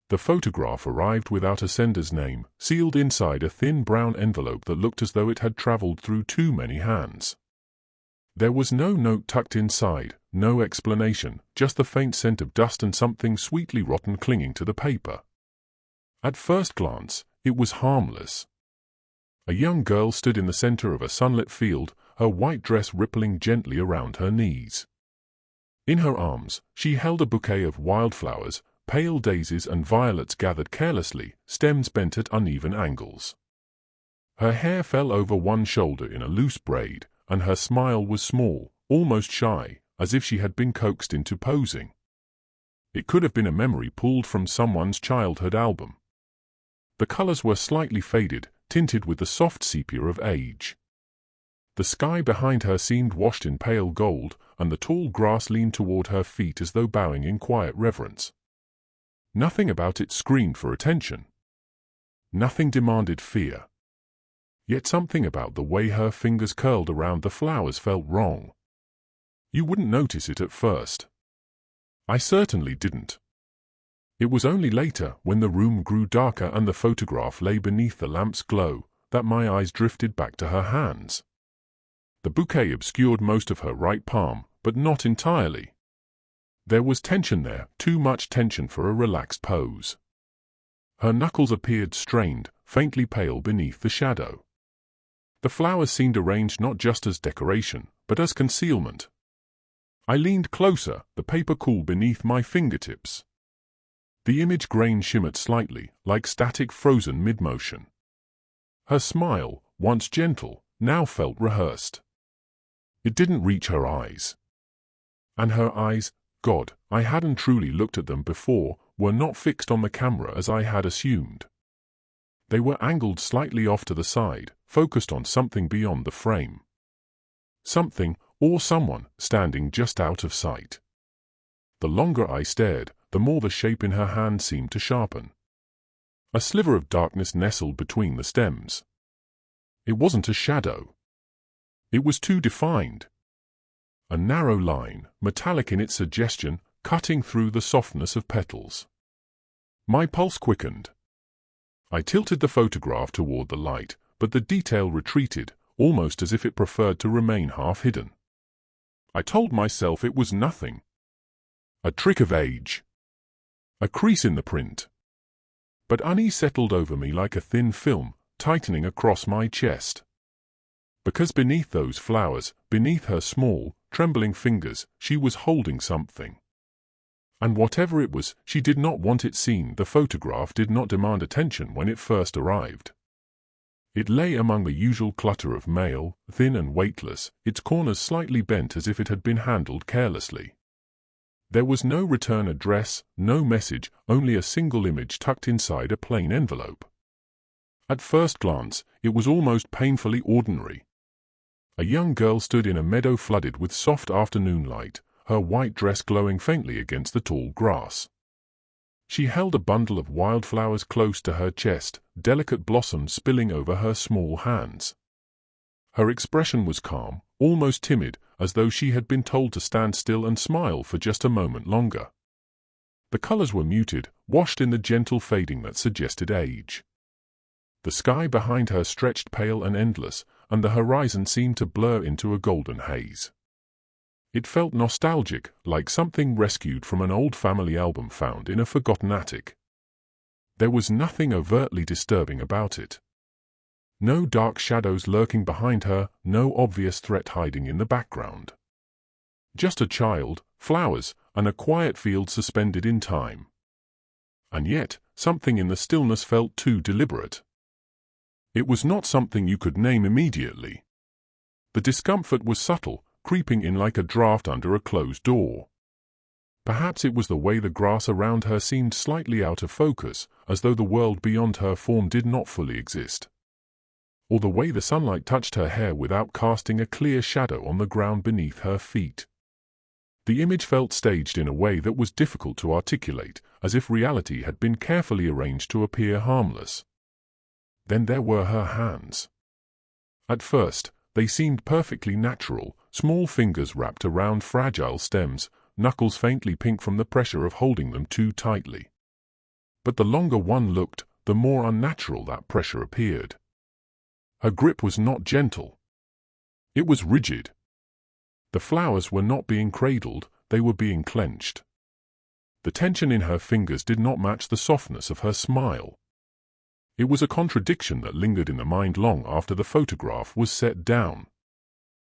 The photograph arrived without a sender's name, sealed inside a thin brown envelope that looked as though it had traveled through too many hands. There was no note tucked inside, no explanation, just the faint scent of dust and something sweetly rotten clinging to the paper. At first glance, it was harmless. A young girl stood in the center of a sunlit field, her white dress rippling gently around her knees. In her arms, she held a bouquet of wildflowers, pale daisies and violets gathered carelessly, stems bent at uneven angles. Her hair fell over one shoulder in a loose braid, and her smile was small, almost shy, as if she had been coaxed into posing. It could have been a memory pulled from someone's childhood album. The colors were slightly faded, tinted with the soft sepia of age. The sky behind her seemed washed in pale gold, and the tall grass leaned toward her feet as though bowing in quiet reverence. Nothing about it screamed for attention. Nothing demanded fear. Yet something about the way her fingers curled around the flowers felt wrong. You wouldn't notice it at first. I certainly didn't. It was only later, when the room grew darker and the photograph lay beneath the lamp's glow, that my eyes drifted back to her hands. The bouquet obscured most of her right palm, but not entirely. There was tension there, too much tension for a relaxed pose. Her knuckles appeared strained, faintly pale beneath the shadow. The flowers seemed arranged not just as decoration, but as concealment. I leaned closer, the paper cool beneath my fingertips. The image grain shimmered slightly, like static frozen mid-motion. Her smile, once gentle, now felt rehearsed. It didn't reach her eyes. And her eyes, God, I hadn't truly looked at them before, were not fixed on the camera as I had assumed. They were angled slightly off to the side, focused on something beyond the frame. Something, or someone, standing just out of sight. The longer I stared, the more the shape in her hand seemed to sharpen. A sliver of darkness nestled between the stems. It wasn't a shadow. It was too defined. A narrow line, metallic in its suggestion, cutting through the softness of petals. My pulse quickened. I tilted the photograph toward the light, but the detail retreated, almost as if it preferred to remain half-hidden. I told myself it was nothing. A trick of age. A crease in the print. But unease settled over me like a thin film, tightening across my chest. Because beneath those flowers, beneath her small, trembling fingers, she was holding something. And whatever it was, she did not want it seen. The photograph did not demand attention when it first arrived. It lay among the usual clutter of mail, thin and weightless, its corners slightly bent as if it had been handled carelessly. There was no return address, no message, only a single image tucked inside a plain envelope. At first glance, it was almost painfully ordinary. A young girl stood in a meadow flooded with soft afternoon light, her white dress glowing faintly against the tall grass. She held a bundle of wildflowers close to her chest, delicate blossoms spilling over her small hands. Her expression was calm, almost timid, as though she had been told to stand still and smile for just a moment longer. The colors were muted, washed in the gentle fading that suggested age. The sky behind her stretched pale and endless, and the horizon seemed to blur into a golden haze. It felt nostalgic, like something rescued from an old family album found in a forgotten attic. There was nothing overtly disturbing about it. No dark shadows lurking behind her, no obvious threat hiding in the background. Just a child, flowers, and a quiet field suspended in time. And yet, something in the stillness felt too deliberate. It was not something you could name immediately. The discomfort was subtle, creeping in like a draft under a closed door. Perhaps it was the way the grass around her seemed slightly out of focus, as though the world beyond her form did not fully exist. Or the way the sunlight touched her hair without casting a clear shadow on the ground beneath her feet. The image felt staged in a way that was difficult to articulate, as if reality had been carefully arranged to appear harmless. Then there were her hands. At first, they seemed perfectly natural, small fingers wrapped around fragile stems, knuckles faintly pink from the pressure of holding them too tightly. but the longer one looked, the more unnatural that pressure appeared. Her grip was not gentle. It was rigid. The flowers were not being cradled, they were being clenched. The tension in her fingers did not match the softness of her smile. It was a contradiction that lingered in the mind long after the photograph was set down.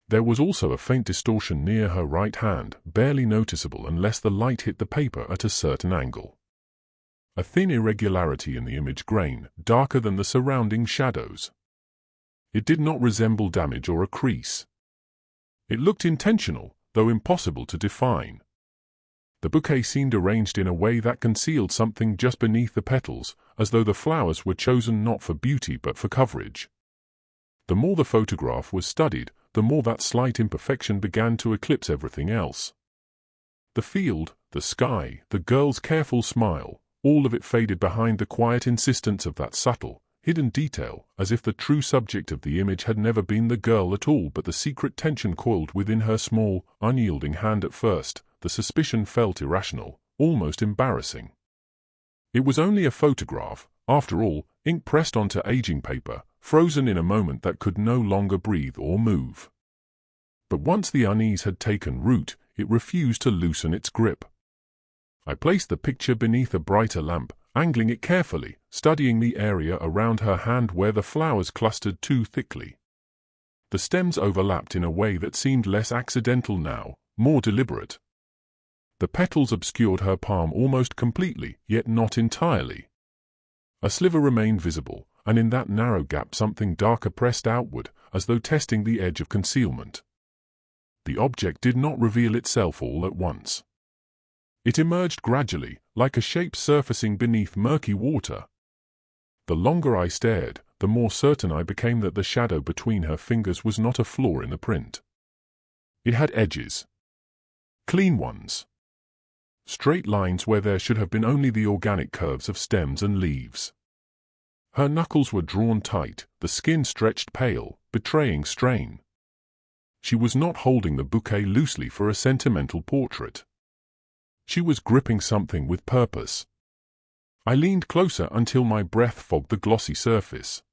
There was also a faint distortion near her right hand, barely noticeable unless the light hit the paper at a certain angle. A thin irregularity in the image grain, darker than the surrounding shadows. It did not resemble damage or a crease. It looked intentional, though impossible to define. The bouquet seemed arranged in a way that concealed something just beneath the petals, as though the flowers were chosen not for beauty but for coverage. The more the photograph was studied, the more that slight imperfection began to eclipse everything else. The field, the sky, the girl's careful smile, all of it faded behind the quiet insistence of that subtle, hidden detail, as if the true subject of the image had never been the girl at all but the secret tension coiled within her small, unyielding hand. At first, the suspicion felt irrational, almost embarrassing. It was only a photograph, after all, ink pressed onto aging paper, frozen in a moment that could no longer breathe or move. But once the unease had taken root, it refused to loosen its grip. I placed the picture beneath a brighter lamp, angling it carefully, studying the area around her hand where the flowers clustered too thickly. The stems overlapped in a way that seemed less accidental now, more deliberate. The petals obscured her palm almost completely, yet not entirely. A sliver remained visible, and in that narrow gap something darker pressed outward, as though testing the edge of concealment. The object did not reveal itself all at once. It emerged gradually, like a shape surfacing beneath murky water. The longer I stared, the more certain I became that the shadow between her fingers was not a flaw in the print. It had edges. Clean ones. Straight lines where there should have been only the organic curves of stems and leaves. Her knuckles were drawn tight, the skin stretched pale, betraying strain. She was not holding the bouquet loosely for a sentimental portrait. She was gripping something with purpose. I leaned closer until my breath fogged the glossy surface.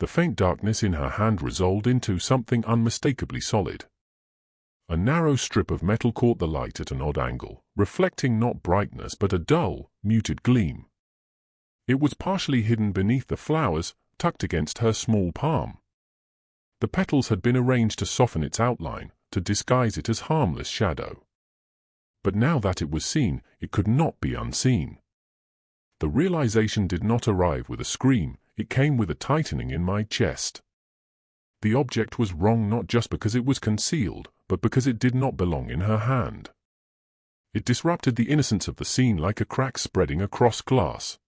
The faint darkness in her hand resolved into something unmistakably solid. A narrow strip of metal caught the light at an odd angle, reflecting not brightness but a dull, muted gleam. It was partially hidden beneath the flowers, tucked against her small palm. The petals had been arranged to soften its outline, to disguise it as harmless shadow. But now that it was seen, it could not be unseen. The realization did not arrive with a scream, it came with a tightening in my chest. The object was wrong not just because it was concealed, but because it did not belong in her hand. It disrupted the innocence of the scene like a crack spreading across glass.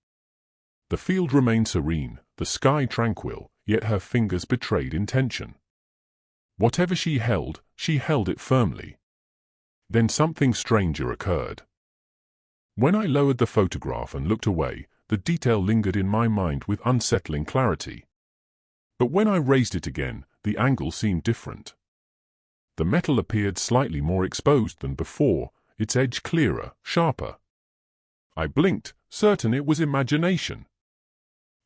The field remained serene, the sky tranquil, yet her fingers betrayed intention. Whatever she held it firmly. Then something stranger occurred. When I lowered the photograph and looked away, the detail lingered in my mind with unsettling clarity. But when I raised it again, the angle seemed different. The metal appeared slightly more exposed than before, its edge clearer, sharper. I blinked, certain it was imagination.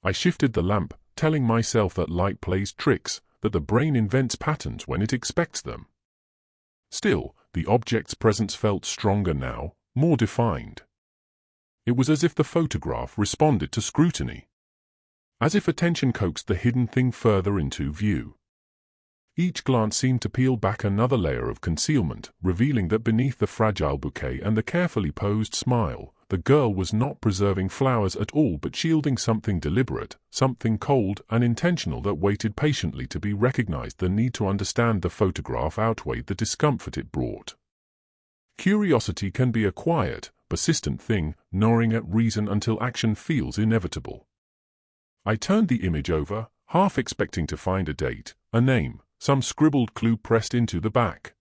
I shifted the lamp, telling myself that light plays tricks, that the brain invents patterns when it expects them. Still, the object's presence felt stronger now, more defined. It was as if the photograph responded to scrutiny. As if attention coaxed the hidden thing further into view. Each glance seemed to peel back another layer of concealment, revealing that beneath the fragile bouquet and the carefully posed smile, the girl was not preserving flowers at all but shielding something deliberate, something cold and intentional that waited patiently to be recognized. The need to understand the photograph outweighed the discomfort it brought. Curiosity can be a quiet, persistent thing, gnawing at reason until action feels inevitable. I turned the image over, half expecting to find a date, a name, some scribbled clue pressed into the back.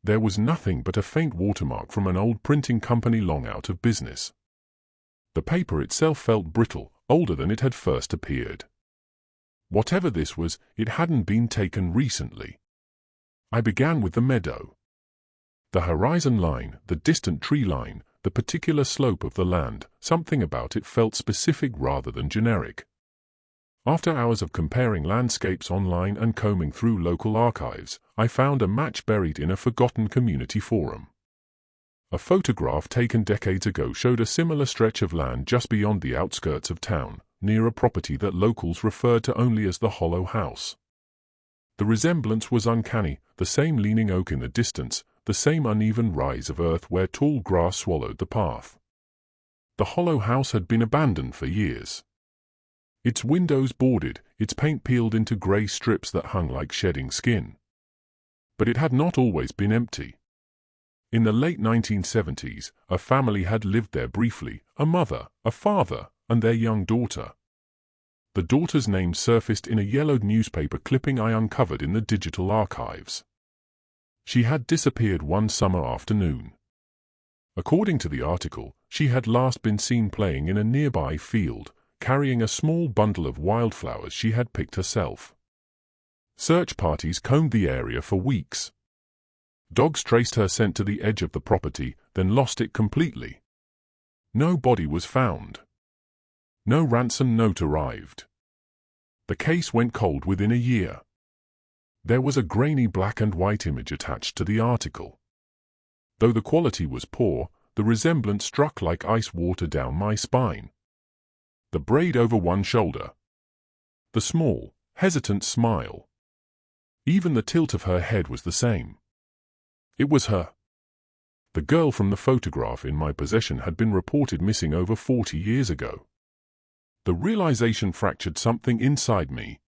There was nothing but a faint watermark from an old printing company long out of business. The paper itself felt brittle, older than it had first appeared. Whatever this was, it hadn't been taken recently. I began with the meadow. The horizon line, the distant tree line, the particular slope of the land, something about it felt specific rather than generic. After hours of comparing landscapes online and combing through local archives, I found a match buried in a forgotten community forum. A photograph taken decades ago showed a similar stretch of land just beyond the outskirts of town, near a property that locals referred to only as the Hollow House. The resemblance was uncanny, the same leaning oak in the distance, the same uneven rise of earth where tall grass swallowed the path. The Hollow House had been abandoned for years. Its windows boarded, its paint peeled into grey strips that hung like shedding skin. But it had not always been empty. In the late 1970s, a family had lived there briefly, a mother, a father, and their young daughter. The daughter's name surfaced in a yellowed newspaper clipping I uncovered in the digital archives. She had disappeared one summer afternoon. According to the article, she had last been seen playing in a nearby field, carrying a small bundle of wildflowers she had picked herself. Search parties combed the area for weeks. Dogs traced her scent to the edge of the property, then lost it completely. No body was found. No ransom note arrived. The case went cold within a year. There was a grainy black and white image attached to the article. Though the quality was poor, the resemblance struck like ice water down my spine. The braid over one shoulder. The small, hesitant smile. Even the tilt of her head was the same. It was her. The girl from the photograph in my possession had been reported missing over 40 years ago. The realization fractured something inside me.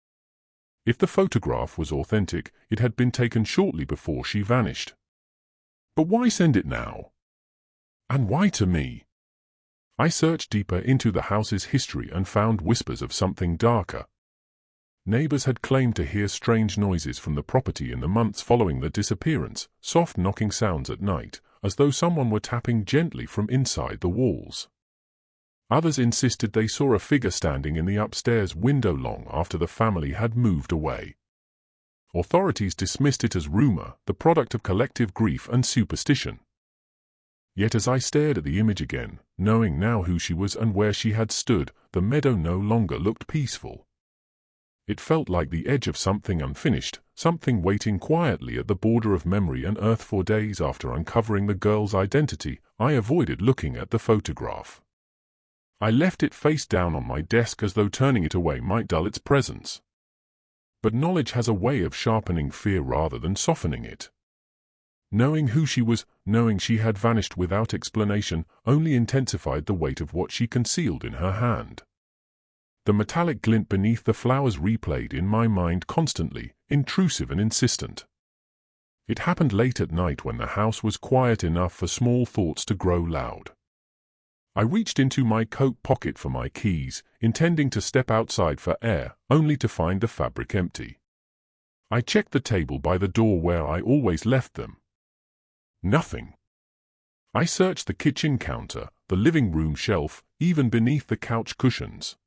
If the photograph was authentic, it had been taken shortly before she vanished. But why send it now? And why to me? I searched deeper into the house's history and found whispers of something darker. Neighbors had claimed to hear strange noises from the property in the months following the disappearance, soft knocking sounds at night, as though someone were tapping gently from inside the walls. Others insisted they saw a figure standing in the upstairs window long after the family had moved away. Authorities dismissed it as rumor, the product of collective grief and superstition. Yet as I stared at the image again, knowing now who she was and where she had stood, the meadow no longer looked peaceful. It felt like the edge of something unfinished, something waiting quietly at the border of memory and earth. For days after uncovering the girl's identity, I avoided looking at the photograph. I left it face down on my desk as though turning it away might dull its presence. But knowledge has a way of sharpening fear rather than softening it. Knowing who she was, knowing she had vanished without explanation, only intensified the weight of what she concealed in her hand. The metallic glint beneath the flowers replayed in my mind constantly, intrusive and insistent. It happened late at night when the house was quiet enough for small thoughts to grow loud. I reached into my coat pocket for my keys, intending to step outside for air, only to find the fabric empty. I checked the table by the door where I always left them. Nothing. I searched the kitchen counter, the living room shelf, even beneath the couch cushions.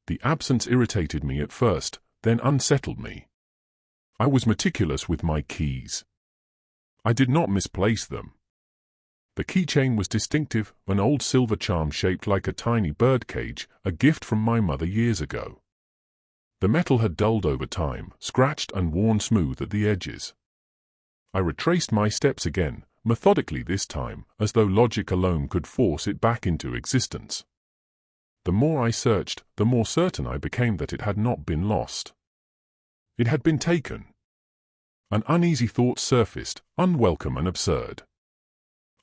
The absence irritated me at first, then unsettled me. I was meticulous with my keys. I did not misplace them. The keychain was distinctive, an old silver charm shaped like a tiny birdcage, a gift from my mother years ago. The metal had dulled over time, scratched and worn smooth at the edges. I retraced my steps again, methodically this time, as though logic alone could force it back into existence. The more I searched, the more certain I became that it had not been lost. It had been taken. An uneasy thought surfaced, unwelcome and absurd.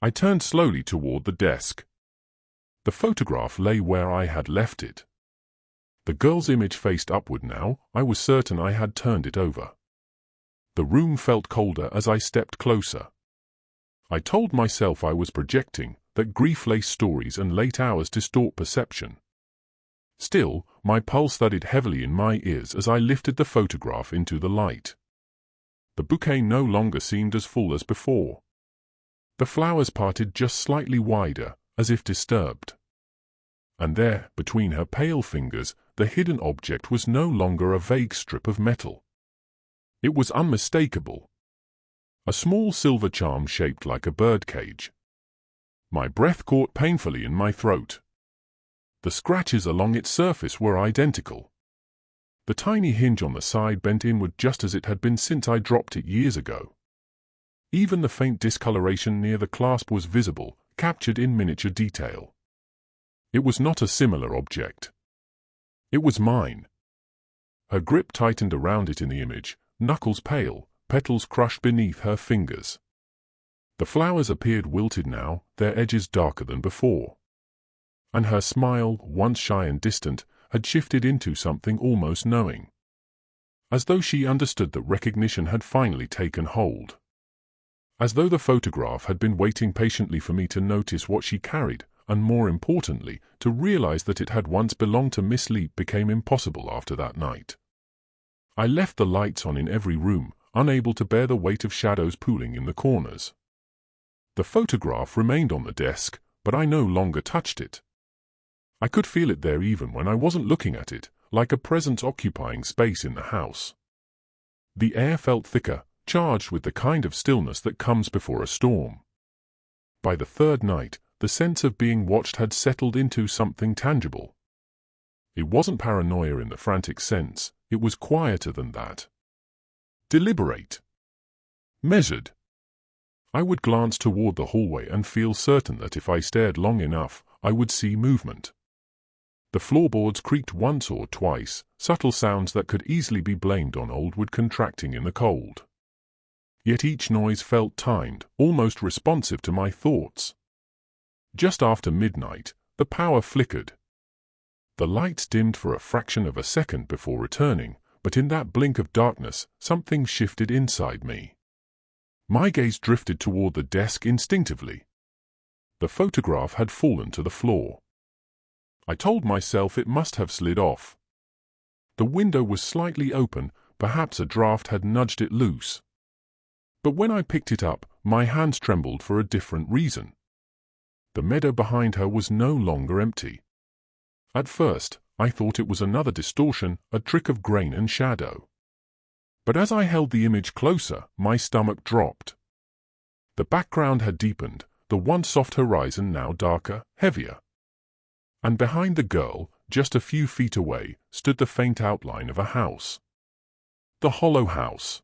I turned slowly toward the desk. The photograph lay where I had left it. The girl's image faced upward now. I was certain I had turned it over. The room felt colder as I stepped closer. I told myself I was projecting, that grief-laced stories and late hours distort perception. Still, my pulse thudded heavily in my ears as I lifted the photograph into the light. The bouquet no longer seemed as full as before. The flowers parted just slightly wider, as if disturbed. And there, between her pale fingers, the hidden object was no longer a vague strip of metal. It was unmistakable. A small silver charm shaped like a birdcage. My breath caught painfully in my throat. The scratches along its surface were identical. The tiny hinge on the side bent inward just as it had been since I dropped it years ago. Even the faint discoloration near the clasp was visible, captured in miniature detail. It was not a similar object. It was mine. Her grip tightened around it in the image, knuckles pale, petals crushed beneath her fingers. The flowers appeared wilted now, their edges darker than before. And her smile, once shy and distant, had shifted into something almost knowing. As though she understood that recognition had finally taken hold. As though the photograph had been waiting patiently for me to notice what she carried, and more importantly, to realize that it had once belonged to Miss Leap became impossible after that night. I left the lights on in every room, unable to bear the weight of shadows pooling in the corners. The photograph remained on the desk, but I no longer touched it. I could feel it there even when I wasn't looking at it, like a presence occupying space in the house. The air felt thicker, charged with the kind of stillness that comes before a storm. By the third night, the sense of being watched had settled into something tangible. It wasn't paranoia in the frantic sense, it was quieter than that. Deliberate. Measured. I would glance toward the hallway and feel certain that if I stared long enough, I would see movement. The floorboards creaked once or twice, subtle sounds that could easily be blamed on old wood contracting in the cold. Yet each noise felt timed, almost responsive to my thoughts. Just after midnight, the power flickered. The lights dimmed for a fraction of a second before returning, but in that blink of darkness, something shifted inside me. My gaze drifted toward the desk instinctively. The photograph had fallen to the floor. I told myself it must have slid off. The window was slightly open, perhaps a draft had nudged it loose. But when I picked it up, my hands trembled for a different reason. The meadow behind her was no longer empty. At first, I thought it was another distortion, a trick of grain and shadow. But as I held the image closer, my stomach dropped. The background had deepened, the once soft horizon now darker, heavier. And behind the girl, just a few feet away, stood the faint outline of a house. The hollow house.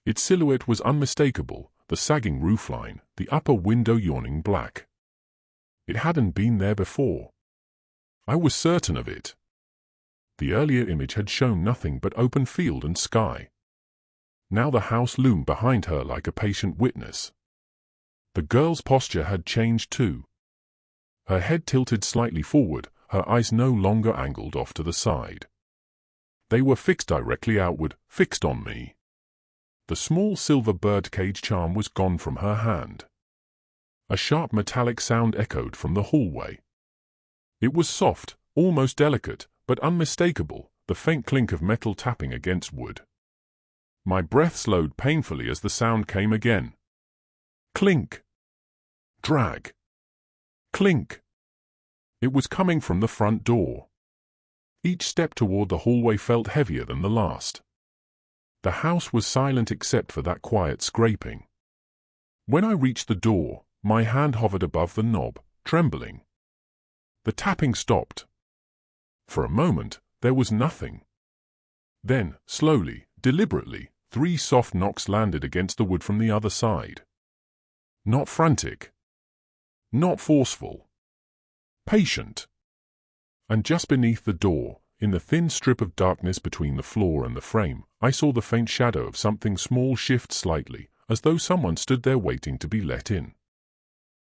Its silhouette was unmistakable, the sagging roofline, the upper window yawning black. It hadn't been there before. I was certain of it. The earlier image had shown nothing but open field and sky. Now the house loomed behind her like a patient witness. The girl's posture had changed too. Her head tilted slightly forward, her eyes no longer angled off to the side. They were fixed directly outward, fixed on me. The small silver birdcage charm was gone from her hand. A sharp metallic sound echoed from the hallway. It was soft, almost delicate, but unmistakable, the faint clink of metal tapping against wood. My breath slowed painfully as the sound came again. Clink. Drag. Clink. It was coming from the front door. Each step toward the hallway felt heavier than the last. The house was silent except for that quiet scraping. When I reached the door, my hand hovered above the knob, trembling. The tapping stopped. For a moment, there was nothing. Then, slowly, deliberately, 3 soft knocks landed against the wood from the other side. Not frantic. Not forceful. Patient. And just beneath the door, in the thin strip of darkness between the floor and the frame, I saw the faint shadow of something small shift slightly, as though someone stood there waiting to be let in.